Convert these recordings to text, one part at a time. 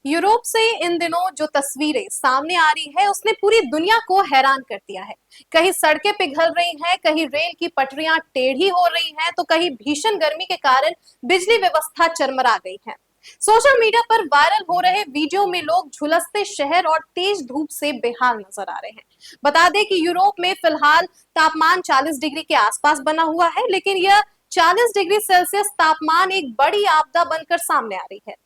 Europe से इन दिनों जो तस्वीरें सामने आ रही है उसने पूरी दुनिया को हैरान कर दिया है। कहीं सड़कें पिघल रही हैं, कहीं रेल की पटरियां टेढ़ी हो रही हैं, तो कहीं भीषण गर्मी के कारण बिजली व्यवस्था चरमरा गई है। सोशल मीडिया पर वायरल हो रहे वीडियो में लोग झुलसते शहर और तेज धूप से बेहाल नजर आ रहे हैं। बता दें कि यूरोप में फिलहाल तापमान 40 डिग्री के आसपास बना हुआ है, लेकिन यह 40 डिग्री सेल्सियस तापमान एक बड़ी आपदा बनकर सामने आ रही है।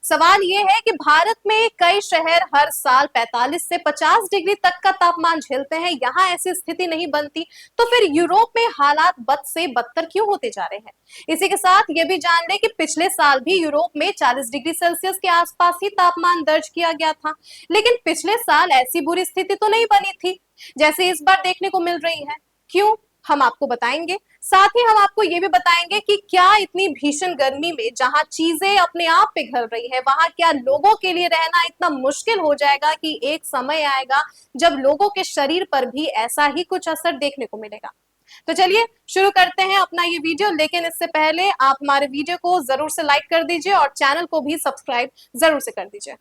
सवाल ये है कि भारत में कई शहर हर साल 45 से 50 डिग्री तक का तापमान झेलते हैं, यहाँ ऐसी स्थिति नहीं बनती, तो फिर यूरोप में हालात बद से बदतर क्यों होते जा रहे हैं। इसी के साथ ये भी जान लें कि पिछले साल भी यूरोप में 40 डिग्री सेल्सियस के आसपास ही तापमान दर्ज किया गया था, लेकिन पिछले साल ऐसी बुरी स्थिति तो नहीं बनी थी जैसे इस बार देखने को मिल रही है। क्यों, हम आपको बताएंगे। साथ ही हम आपको ये भी बताएंगे कि क्या इतनी भीषण गर्मी में जहां चीजें अपने आप पिघल रही है, वहां क्या लोगों के लिए रहना इतना मुश्किल हो जाएगा कि एक समय आएगा जब लोगों के शरीर पर भी ऐसा ही कुछ असर देखने को मिलेगा। तो चलिए शुरू करते हैं अपना ये वीडियो, लेकिन इससे पहले आप हमारे वीडियो को जरूर से लाइक कर दीजिए और चैनल को भी सब्सक्राइब जरूर से कर दीजिए।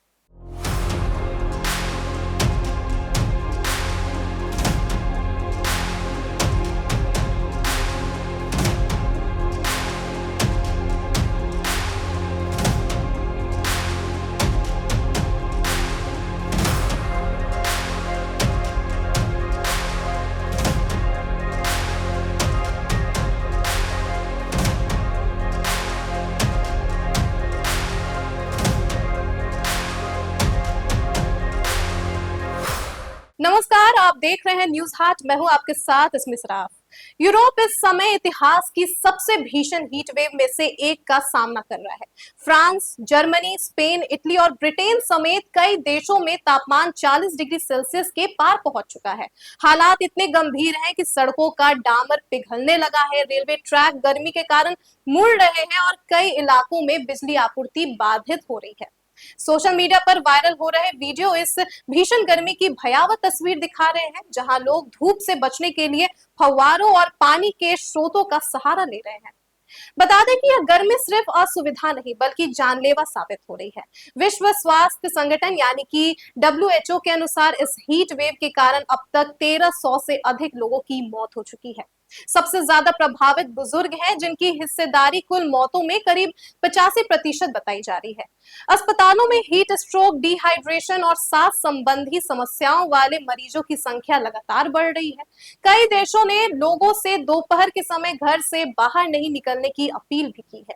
नमस्कार, आप देख रहे हैं न्यूज हाट। मैं हूं आपके साथ स्मित सराफ। यूरोप इस समय इतिहास की सबसे भीषण हीट वेव में से एक का सामना कर रहा है। फ्रांस, जर्मनी, स्पेन, इटली और ब्रिटेन समेत कई देशों में तापमान 40 डिग्री सेल्सियस के पार पहुंच चुका है। हालात इतने गंभीर हैं कि सड़कों का डामर पिघलने लगा है, रेलवे ट्रैक गर्मी के कारण मुड़ रहे हैं और कई इलाकों में बिजली आपूर्ति बाधित हो रही है। सोशल मीडिया पर वायरल हो रहे वीडियो इस भीषण गर्मी की भयावह तस्वीर दिखा रहे हैं, जहां लोग धूप से बचने के लिए फव्वारों और पानी के स्रोतों का सहारा ले रहे हैं। बता दें कि यह गर्मी सिर्फ असुविधा नहीं बल्कि जानलेवा साबित हो रही है। विश्व स्वास्थ्य संगठन यानी कि WHO के अनुसार इस हीट वेव के कारण अब तक 1300 से अधिक लोगों की मौत हो चुकी है। सबसे ज्यादा प्रभावित बुजुर्ग हैं, जिनकी हिस्सेदारी कुल मौतों में करीब 85% बताई जा रही है। अस्पतालों में हीट स्ट्रोक, डिहाइड्रेशन और सांस संबंधी समस्याओं वाले मरीजों की संख्या लगातार बढ़ रही है। कई देशों ने लोगों से दोपहर के समय घर से बाहर नहीं निकलने की अपील भी की है।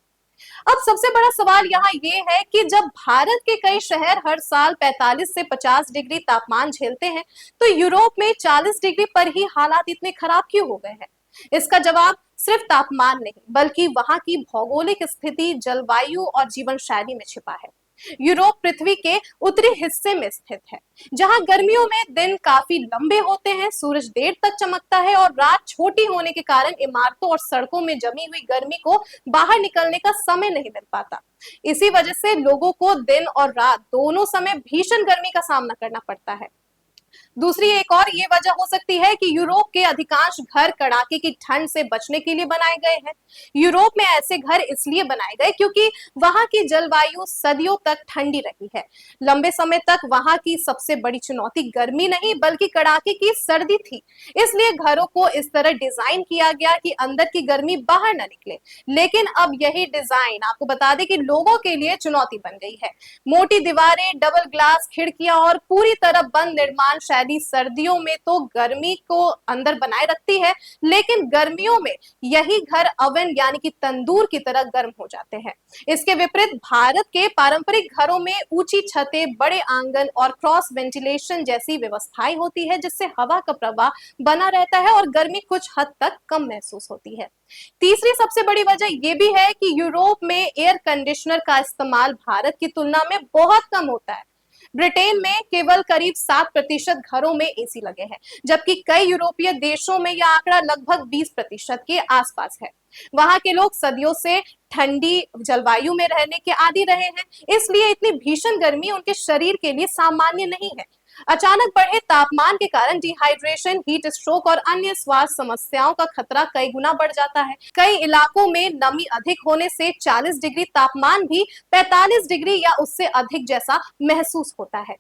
अब सबसे बड़ा सवाल यहाँ ये है कि जब भारत के कई शहर हर साल 45 से 50 डिग्री तापमान झेलते हैं, तो यूरोप में 40 डिग्री पर ही हालात इतने खराब क्यों हो गए हैं। इसका जवाब सिर्फ तापमान नहीं बल्कि वहां की भौगोलिक स्थिति, जलवायु और जीवन शैली में छिपा है। यूरोप पृथ्वी के उत्तरी हिस्से में स्थित है, जहां गर्मियों में दिन काफी लंबे होते हैं, सूरज देर तक चमकता है और रात छोटी होने के कारण इमारतों और सड़कों में जमी हुई गर्मी को बाहर निकलने का समय नहीं मिल पाता। इसी वजह से लोगों को दिन और रात दोनों समय भीषण गर्मी का सामना करना पड़ता है। दूसरी एक और ये वजह हो सकती है कि यूरोप के अधिकांश घर कड़ाके की ठंड से बचने के लिए बनाए गए हैं। यूरोप में ऐसे घर इसलिए बनाए गए क्योंकि वहां की जलवायु सदियों तक ठंडी रही है। लंबे समय तक वहां की सबसे बड़ी चुनौती गर्मी नहीं बल्कि कड़ाके की सर्दी थी। इसलिए घरों को इस तरह डिजाइन किया गया कि अंदर की गर्मी बाहर न निकले। लेकिन अब यही डिजाइन आपको बता दें कि लोगों के लिए चुनौती बन गई है। मोटी दीवारें, डबल ग्लास खिड़कियां और पूरी तरह बंद निर्माण शैली सर्दियों में तो गर्मी को अंदर बनाए रखती है, लेकिन गर्मियों में यही घर ओवन यानी कि तंदूर की तरह गर्म हो जाते हैं। इसके विपरीत भारत के पारंपरिक घरों में ऊंची छतें, बड़े आंगन और क्रॉस वेंटिलेशन जैसी व्यवस्थाएं होती है, जिससे हवा का प्रवाह बना रहता है और गर्मी कुछ हद तक कम महसूस होती है। तीसरी सबसे बड़ी वजह यह भी है कि यूरोप में एयर कंडीशनर का इस्तेमाल भारत की तुलना में बहुत कम होता है। ब्रिटेन में केवल करीब 7% घरों में एसी लगे हैं, जबकि कई यूरोपीय देशों में यह आंकड़ा लगभग 20% के आसपास है। वहां के लोग सदियों से ठंडी जलवायु में रहने के आदी रहे हैं, इसलिए इतनी भीषण गर्मी उनके शरीर के लिए सामान्य नहीं है। अचानक बढ़े तापमान के कारण डिहाइड्रेशन, हीट स्ट्रोक और अन्य स्वास्थ्य समस्याओं का खतरा कई गुना बढ़ जाता है। कई इलाकों में नमी अधिक होने से 40 डिग्री तापमान भी 45 डिग्री या उससे अधिक जैसा महसूस होता है।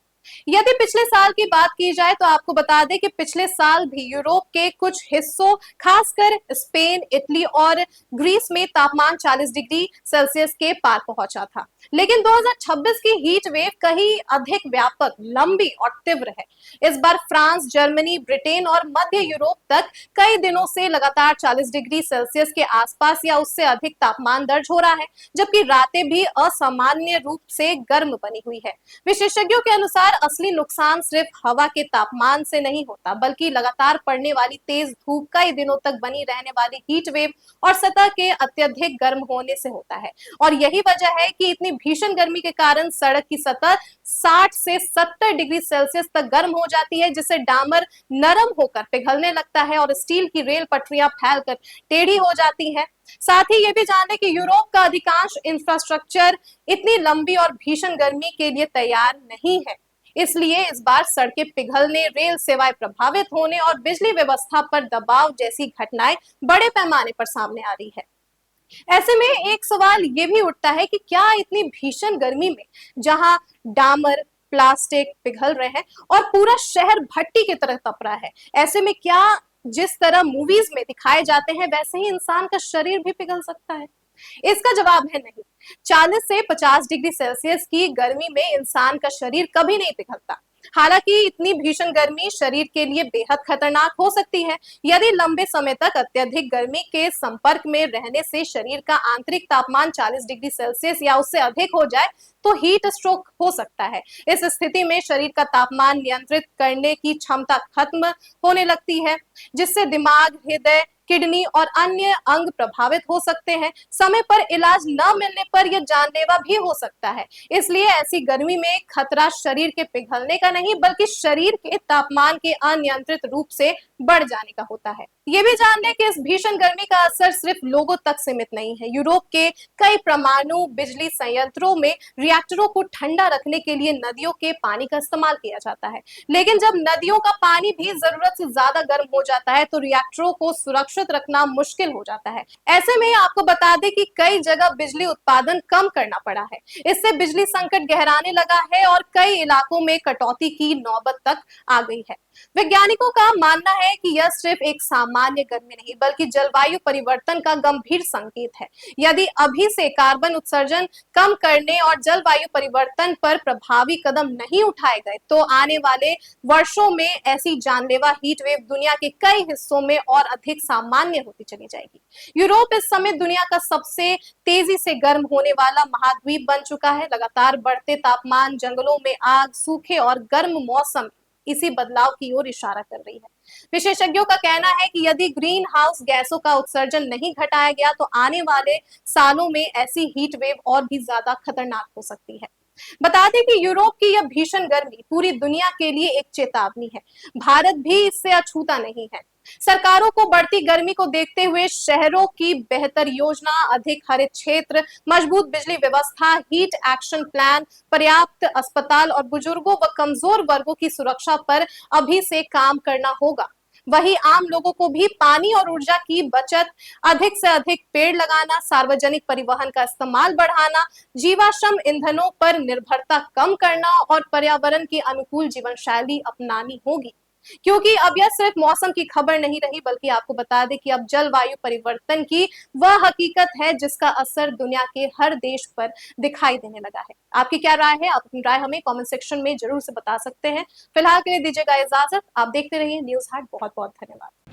यदि पिछले साल की बात की जाए तो आपको बता दें कि पिछले साल भी यूरोप के कुछ हिस्सों, खासकर स्पेन, इटली और ग्रीस में तापमान 40 डिग्री सेल्सियस के पार पहुंचा था। लेकिन 2026 की हीट वेव कहीं अधिक व्यापक, लंबी और तीव्र है। इस बार फ्रांस, जर्मनी, ब्रिटेन और मध्य यूरोप तक कई दिनों से लगातार 40 डिग्री सेल्सियस के आसपास या उससे अधिक तापमान दर्ज हो रहा है, जबकि रातें भी असामान्य रूप से गर्म बनी हुई है। विशेषज्ञों के अनुसार असली नुकसान सिर्फ हवा के तापमान से नहीं होता, बल्कि लगातार पड़ने वाली तेज धूप, कई दिनों तक बनी रहने वाली हीट वेव और सतह के अत्यधिक गर्म होने से होता है। और यही वजह है कि इतनी भीषण गर्मी के कारण सड़क की सतह 60 से 70 डिग्री सेल्सियस तक गर्म हो जाती है, जिससे डामर नरम होकर पिघलने लगता है और स्टील की रेल पटरियां फैलकर टेढ़ी हो जाती हैं। साथ ही ये भी जान लें कि यूरोप का अधिकांश इंफ्रास्ट्रक्चर इतनी लंबी और भीषण गर्मी के लिए तैयार नहीं है। इसलिए इस बार सड़कें पिघलने, रेल सेवाएं प्रभावित होने और बिजली व्यवस्था पर दबाव जैसी घटनाएं बड़े पैमाने पर सामने आ रही है। ऐसे में एक सवाल ये भी उठता है कि क्या इतनी भीषण गर्मी में, जहां डामर, प्लास्टिक पिघल रहे हैं और पूरा शहर भट्टी की तरह तप रहा है, ऐसे में क्या जिस तरह मूवीज में दिखाए जाते हैं वैसे ही इंसान का शरीर भी पिघल सकता है? इसका जवाब है नहीं। 40 से 50 डिग्री सेल्सियस की गर्मी में इंसान का शरीर कभी नहीं पिघलता। हालांकि इतनी भीषण गर्मी शरीर के लिए बेहद खतरनाक हो सकती है। यदि लंबे समय तक अत्यधिक गर्मी के संपर्क में रहने से शरीर का आंतरिक तापमान 40 डिग्री सेल्सियस या उससे अधिक हो जाए तो हीट स्ट्रोक हो सकता है। इस स्थिति में शरीर का तापमान नियंत्रित करने की क्षमता खत्म होने लगती है, जिससे दिमाग, हृदय, किडनी और अन्य अंग प्रभावित हो सकते हैं। समय पर इलाज न मिलने पर यह जानलेवा भी हो सकता है। इसलिए ऐसी गर्मी में खतरा शरीर के पिघलने का नहीं, बल्कि शरीर के तापमान के अनियंत्रित रूप से बढ़ जाने का होता है। ये भी जान लें कि इस भीषण गर्मी का असर सिर्फ लोगों तक सीमित नहीं है। यूरोप के कई परमाणु बिजली संयंत्रों में रिएक्टरों को ठंडा रखने के लिए नदियों के पानी का इस्तेमाल किया जाता है। लेकिन जब नदियों का पानी भी जरूरत से ज्यादा गर्म हो जाता है तो रिएक्टरों को सुरक्षित रखना मुश्किल हो जाता है। ऐसे में आपको बता दें कि कई जगह बिजली उत्पादन कम करना पड़ा है। इससे बिजली संकट गहराने लगा है और कई इलाकों में कटौती की नौबत तक आ गई है। वैज्ञानिकों का मानना है कि यह सिर्फ एक सामान्य गर्मी नहीं, बल्कि जलवायु परिवर्तन का गंभीर संकेत है। यदि अभी से कार्बन उत्सर्जन कम करने और जलवायु परिवर्तन पर प्रभावी कदम नहीं उठाए गए तो आने वाले वर्षों में ऐसी जानलेवा हीट वेव दुनिया के कई हिस्सों में और अधिक सामान्य होती चली जाएगी। यूरोप इस समय दुनिया का सबसे तेजी से गर्म होने वाला महाद्वीप बन चुका है। लगातार बढ़ते तापमान, जंगलों में आग, सूखे और गर्म मौसम इसी बदलाव की ओर इशारा कर रही है। विशेषज्ञों का कहना है कि यदि ग्रीन हाउस गैसों का उत्सर्जन नहीं घटाया गया तो आने वाले सालों में ऐसी हीट वेव और भी ज्यादा खतरनाक हो सकती है। बता दें कि यूरोप की यह भीषण गर्मी पूरी दुनिया के लिए एक चेतावनी है। भारत भी इससे अछूता नहीं है। सरकारों को बढ़ती गर्मी को देखते हुए शहरों की बेहतर योजना, अधिक हरित क्षेत्र, मजबूत बिजली व्यवस्था, हीट एक्शन प्लान, पर्याप्त अस्पताल और बुजुर्गों व कमजोर वर्गों की सुरक्षा पर अभी से काम करना होगा। वहीं आम लोगों को भी पानी और ऊर्जा की बचत, अधिक से अधिक पेड़ लगाना, सार्वजनिक परिवहन का इस्तेमाल बढ़ाना, जीवाश्म ईंधनों पर निर्भरता कम करना और पर्यावरण के अनुकूल जीवन शैली अपनानी होगी। क्योंकि अब यह सिर्फ मौसम की खबर नहीं रही, बल्कि आपको बता दें कि अब जलवायु परिवर्तन की वह हकीकत है जिसका असर दुनिया के हर देश पर दिखाई देने लगा है। आपकी क्या राय है? आप अपनी राय हमें कमेंट सेक्शन में जरूर से बता सकते हैं। फिलहाल के लिए दीजिएगा इजाजत। आप देखते रहिए न्यूज हाट। बहुत बहुत धन्यवाद।